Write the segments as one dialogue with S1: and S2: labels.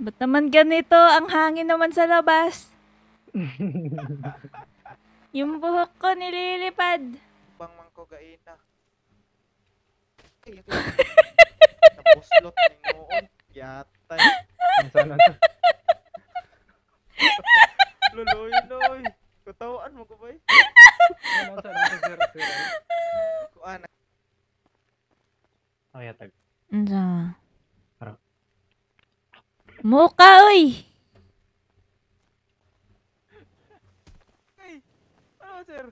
S1: Ba't naman ganito? Ang hangin naman sa labas. Yung buhok ko nililipad.
S2: Bang mangko gaina. Napuslot ni noon. Yatay.
S3: Sana.
S2: Luloy, loy. Kutawaan mo ko ba?
S3: Sir.
S2: Kuan.
S3: Oh, yatag.
S1: Ano?
S3: Harap.
S1: Muka, uy!
S2: Ay, ano sir?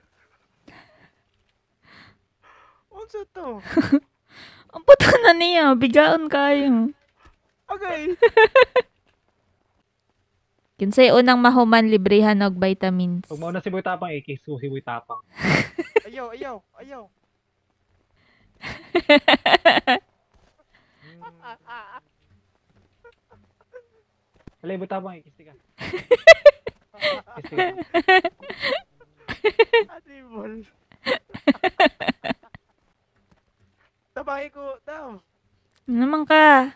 S2: Unsa to?
S1: Ang puto na niya. Bigaon kayo.
S2: Agay.
S1: Kinsay unang mahuman librehan og vitamins.
S3: Pag mauna si Boy Tapang, ikisu si Boy Tapang.
S2: Ayaw.
S3: Alay, Boy Tapang, ikisti ka. Ikisti ka.
S2: Adibol. Tabay ko daw.
S1: Ano naman ka?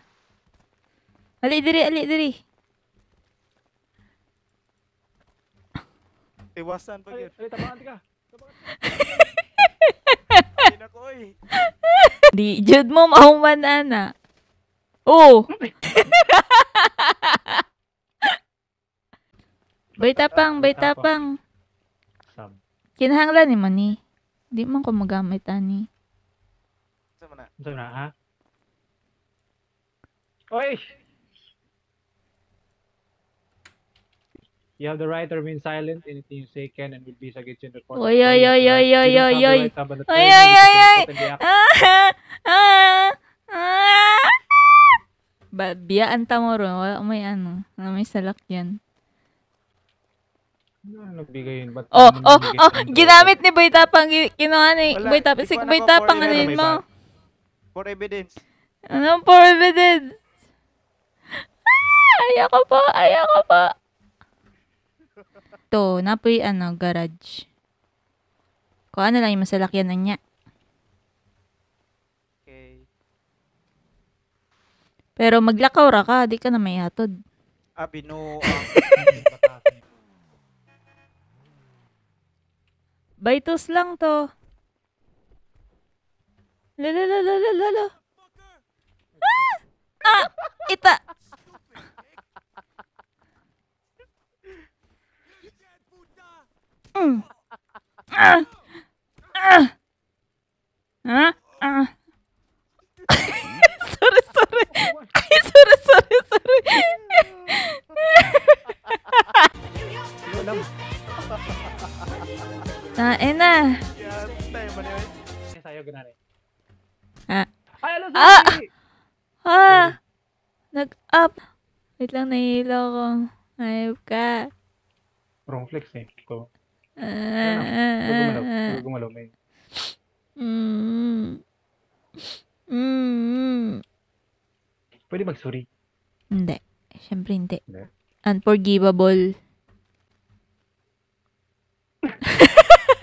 S1: Ali diri.
S2: Tiwasan pa gyud.
S3: Alay, tabangan ka.
S2: Ay nako oy.
S1: Di jud mo mahuman ana. Oh. Boy tapang.
S3: Sab.
S1: Kinahanglan ni man ni. Di man ko magamit ani.
S2: Sa man na.
S3: Saan na, ha? Oy! You have the right to remain silent. Anything you say can and will be sa kitchen report.
S1: Oy. Ay. Biyaan ta mo ron. Wala may ano. May salakyan.
S3: Ano nagbigay yun? Ba't
S1: Oh,
S3: naman nagbigay sa intro?
S1: ginamit ni Boy Tapang. Kinuha ni
S2: Wala,
S1: Boy Tapang.
S2: di
S1: Si
S2: ko
S1: Boy
S2: anak ko,
S1: Tapang
S2: for
S1: ano
S3: eleven,
S1: yun
S3: may
S1: mo?
S2: For evidence.
S1: Anong for evidence? Ayoko po. To, napoy garage. Kung ano lang yung masalakyan na niya.
S2: Okay.
S1: Pero maglakaw ra ka, di ka na may hatod.
S2: Abino.
S1: Baitos lang to. Lala. Ita. Sorry. Ay, sorry. Tain na.
S2: Yatay man yun.
S3: Sayo, ganari.
S1: Ah.
S3: Ay, alo,
S1: Ah!
S3: sorry!
S1: Nag-up. Wait lang, nahihilo ko. Ayop ka.
S3: Wrong flex eh. Ko. Huwag gumalaw. May. Pwede mag-sorry.
S1: Hindi. Siyempre hindi.
S3: Hindi.
S1: Unforgivable.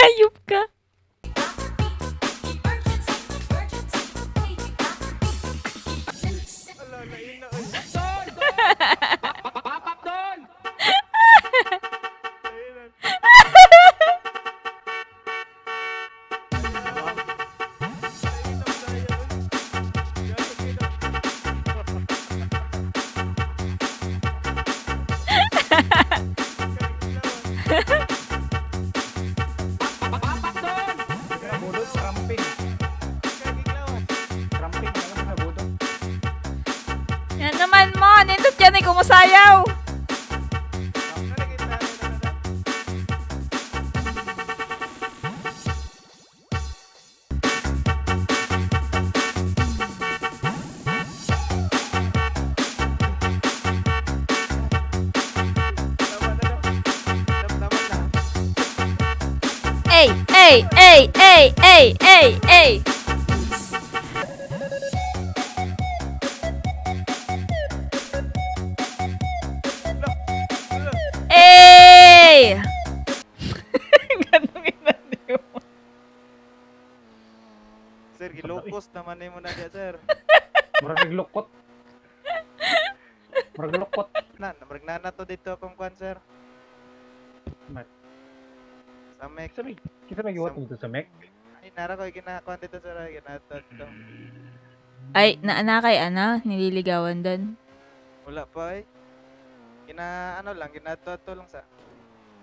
S1: Ayop ka.
S2: Ala, naina oy. Naina.
S3: Nabudot, cramping. Cramping, alam mo nabudot.
S1: Yan naman mo. Nindot yan ay kumusayaw. Ay. Ay! Ganun inandi mo.
S2: Sir, gilukos naman mo na diya, sir.
S3: Murag naglukot. Maglukot.
S2: Namagnana to dito kung kwan, sir.
S3: Mat.
S2: Sa mek.
S3: Kita may giwat dito sa Mek.
S2: Ay, nara ko, ginakuan dito, sir. Ginatot dito.
S1: Ay, naanakay, nililigawan doon.
S2: Wala pa, eh. Ano lang, ginatot lang sa...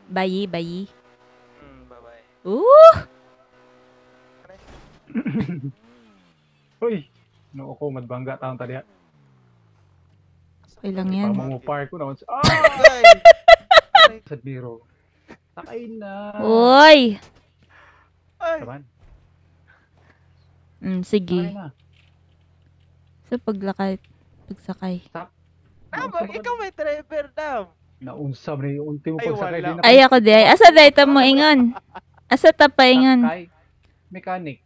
S1: Bayi.
S2: Bye-bye.
S3: Uy! No ako madbangga taon tadi.
S1: Okay lang yan.
S3: Pamang mo park ko na.
S2: Ay!
S3: Sa biro. Sakay na.
S1: Uy!
S2: Ay!
S3: Taman.
S1: Sige.
S3: Sakay na.
S1: So, pagsakay.
S2: Tama, ikaw may driver daw.
S3: Naunsa mo na yung ultimo
S2: Ay,
S3: pagsakay.
S2: wala.
S1: Ay, ako di. Asa da ito mo ingon? Asa ta pa ingon?
S3: Sakay. Mechanic.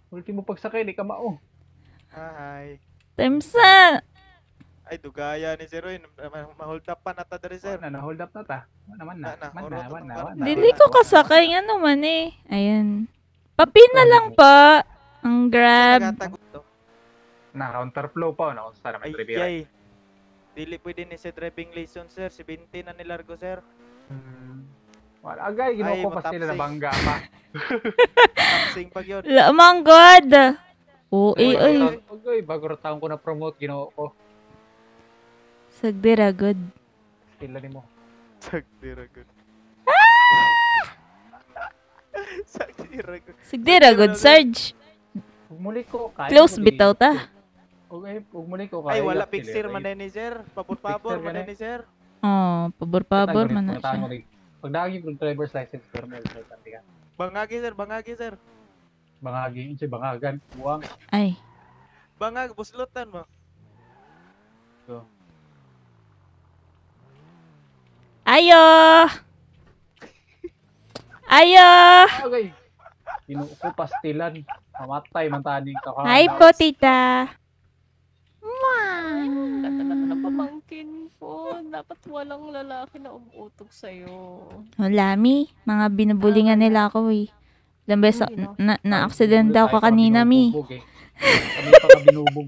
S3: Ultimo pagsakay, di ka mao.
S2: Ay.
S1: Temsa!
S2: Ay, dugaya ni Sir Roy. Mahold up pa na ta diri, sir.
S3: Na-hold up na ta. Naman na. Man na.
S1: Dili ko kasakay nga naman eh. Ayan. Papin na lang pa. Ang grab.
S2: Nagatagot to.
S3: Na counterflow pa. Naunsa na may
S2: Ay,
S3: trivia.
S2: yay. Dili pwede ni sa driving license, sir. 17 na nilargo, sir.
S3: Wala agay,
S2: Ay,
S3: ginoo ko pa sila
S2: matapsing.
S3: na bangga pa.
S2: Tapsing pag yun.
S1: Lamang God! Uy, uy.
S3: Agay, bago ra taon ko na promote, ginoo ko.
S1: Sagdira, good.
S3: Sila ni mo.
S2: Sagdiragot. Sagdiragot.
S1: Sagdira, good, Sarge.
S3: Ug muli ko kay.
S1: Close bitaw ta.
S3: Ug muli ko
S2: Ay,
S3: kay.
S2: wala picture man ni sir. Pabor-pabor man ni sir.
S1: Oh, pabor-pabor man na siya.
S3: Pag naging kung driver's license pero may license ka.
S2: Bangagi, sir. Bangagi, sir.
S3: Bangagi, insi bangagan, buwang.
S1: Ay.
S2: Bangag, buslutan mo.
S3: So,
S1: Ayo! Ayo!
S3: agay. Ginoo ko pastilan. Mamatay man taning ka.
S1: Hi po, tita.
S4: Ganda naman ang pamangkin po. Dapat walang lalaki na umuutok sa'yo.
S1: Wala, mi. Mga binubulingan nila ako eh. Ilang beses
S4: Hindi, no?
S1: na-aksidente ako kanina, mi.
S3: Kami pa ka binubog